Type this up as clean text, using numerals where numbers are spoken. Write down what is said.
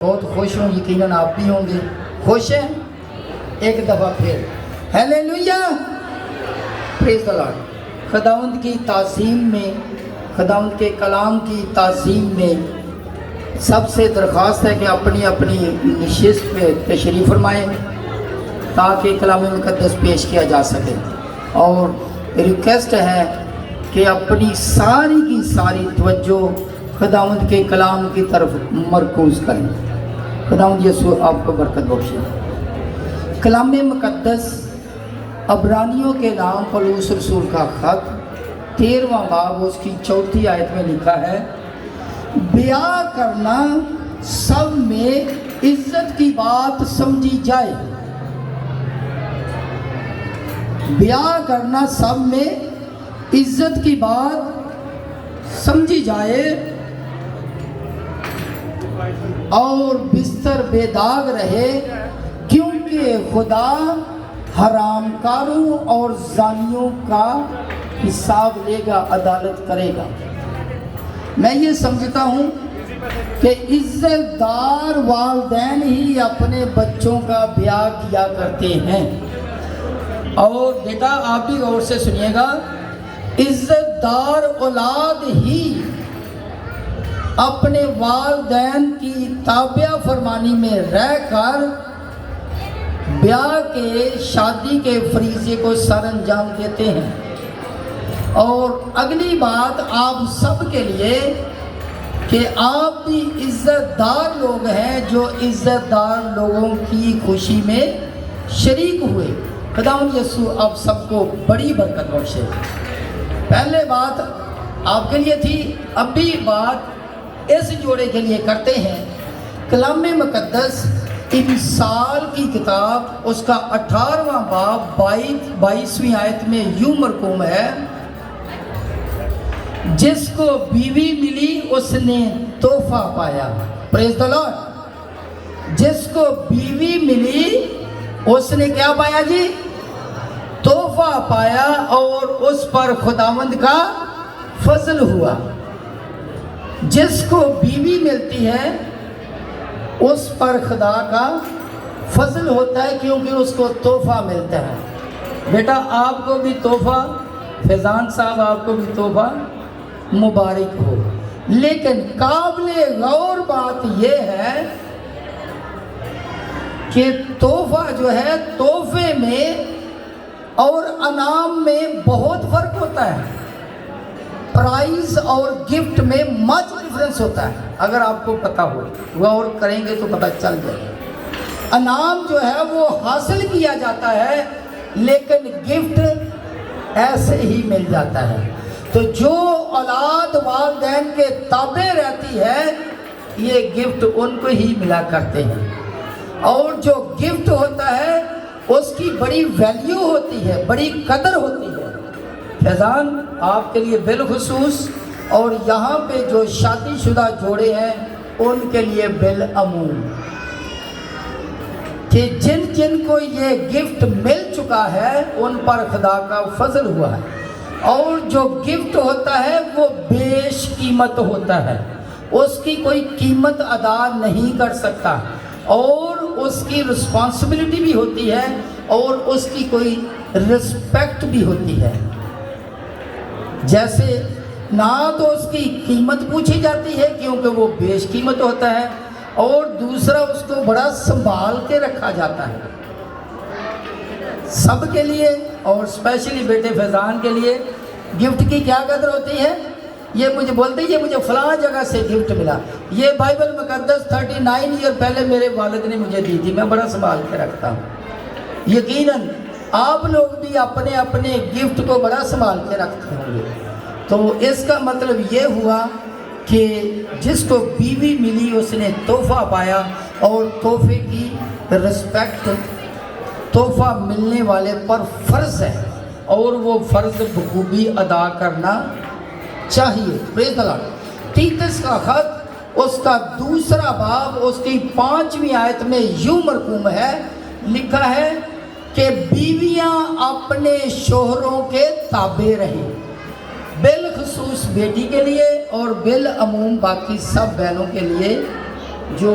بہت خوش ہوں، یقیناً آپ بھی ہوں گے خوش ہیں۔ ایک دفعہ پھر ہیلیلویا، پریز دی لارڈ۔ خداوند کی تعظیم میں، خداوند کے کلام کی تعظیم میں سب سے درخواست ہے کہ اپنی اپنی نشست پہ تشریف فرمائیں تاکہ کلام مقدس پیش کیا جا سکے، اور ریکویسٹ ہے کہ اپنی ساری کی ساری توجہ خداوند کے کلام کی طرف مرکوز کریں۔ خداوند یسوع آپ کو برکت بخشے۔ کلام مقدس عبرانیوں کے نام پولس رسول کا خط 13واں باب اس کی 4تھی آیت میں لکھا ہے، بیاہ کرنا سب میں عزت کی بات سمجھی جائے۔ بیاہ کرنا سب میں عزت کی بات سمجھی جائے اور بستر بے داغ رہے، کیونکہ خدا حرام کاروں اور زانیوں کا حساب لے گا، عدالت کرے گا۔ میں یہ سمجھتا ہوں کہ عزت دار والدین ہی اپنے بچوں کا بیاہ کیا کرتے ہیں، اور بیٹا آپ بھی غور سے سنیے گا، عزت دار اولاد ہی اپنے والدین کی تابع فرمانی میں رہ کر بیاہ کے، شادی کے فریضے کو سر انجام دیتے ہیں۔ اور اگلی بات آپ سب کے لیے کہ آپ بھی عزت دار لوگ ہیں جو عزت دار لوگوں کی خوشی میں شریک ہوئے۔ خداوند یسوع آپ سب کو بڑی برکت بخشے۔ پہلے بات آپ کے لیے تھی، اب بھی بات اس جوڑے کے لیے کرتے ہیں۔ کلام مقدس امثال کی کتاب اس کا 18واں باب 22ویں آیت میں یوں مرقوم ہے، جس کو بیوی ملی اس نے تحفہ پایا۔ پریز دی لارڈ۔ جس کو بیوی ملی اس نے کیا پایا جی؟ تحفہ پایا، اور اس پر خداوند کا فضل ہوا۔ جس کو بیوی ملتی ہے اس پر خدا کا فضل ہوتا ہے، کیونکہ اس کو تحفہ ملتا ہے۔ بیٹا آپ کو بھی تحفہ، فیضان صاحب آپ کو بھی تحفہ مبارک ہو۔ لیکن قابل غور بات یہ ہے کہ تحفہ جو ہے، تحفے میں اور انعام میں بہت فرق ہوتا ہے۔ پرائز اور گفٹ میں مچ ڈفرنس ہوتا ہے، اگر آپ کو پتہ ہو، غور کریں گے تو پتہ چل جائے گا۔ انعام جو ہے وہ حاصل کیا جاتا ہے، لیکن گفٹ ایسے ہی مل جاتا ہے۔ تو جو اولاد والدین کے تابع رہتی ہے، یہ گفٹ ان کو ہی ملا کرتے ہیں، اور جو گفٹ ہوتا ہے اس کی بڑی ویلیو ہوتی ہے، بڑی قدر ہوتی ہے۔ فیضان آپ کے لیے بالخصوص، اور یہاں پہ جو شادی شدہ جوڑے ہیں ان کے لیے بالعموم، کہ جن جن کو یہ گفٹ مل چکا ہے ان پر خدا کا فضل ہوا ہے، اور جو گفٹ ہوتا ہے وہ بیش قیمت ہوتا ہے، اس کی کوئی قیمت ادا نہیں کر سکتا، اور اس کی رسپانسبلٹی بھی ہوتی ہے، اور اس کی کوئی رسپیکٹ بھی ہوتی ہے۔ جیسے نہ تو اس کی قیمت پوچھی جاتی ہے کیونکہ وہ بیش قیمت ہوتا ہے، اور دوسرا اس کو بڑا سنبھال کے رکھا جاتا ہے۔ سب کے لیے، اور اسپیشلی بیٹے فیضان کے لیے گفٹ کی کیا قدر ہوتی ہے؟ یہ مجھے بولتے ہیں یہ مجھے فلاں جگہ سے گفٹ ملا، یہ بائبل مقدس 39 ایئر پہلے میرے والد نے مجھے دی تھی، میں بڑا سنبھال کے رکھتا ہوں۔ یقیناً آپ لوگ بھی اپنے اپنے گفٹ کو بڑا سنبھال کے رکھتے ہوں گے۔ تو اس کا مطلب یہ ہوا کہ جس کو بیوی ملی اس نے تحفہ پایا، اور تحفے کی رسپیکٹ تحفہ ملنے والے پر فرض ہے، اور وہ فرض بخوبی ادا کرنا چاہیے۔ پریز دی لارڈ۔ تیتس کا خط اس کا 2واں باب اس کی 5ویں آیت میں یوں مرقوم ہے، لکھا ہے کہ بیویاں اپنے شوہروں کے تابع رہیں، بالخصوص بیٹی کے لیے اور بالعموم باقی سب بہنوں کے لیے جو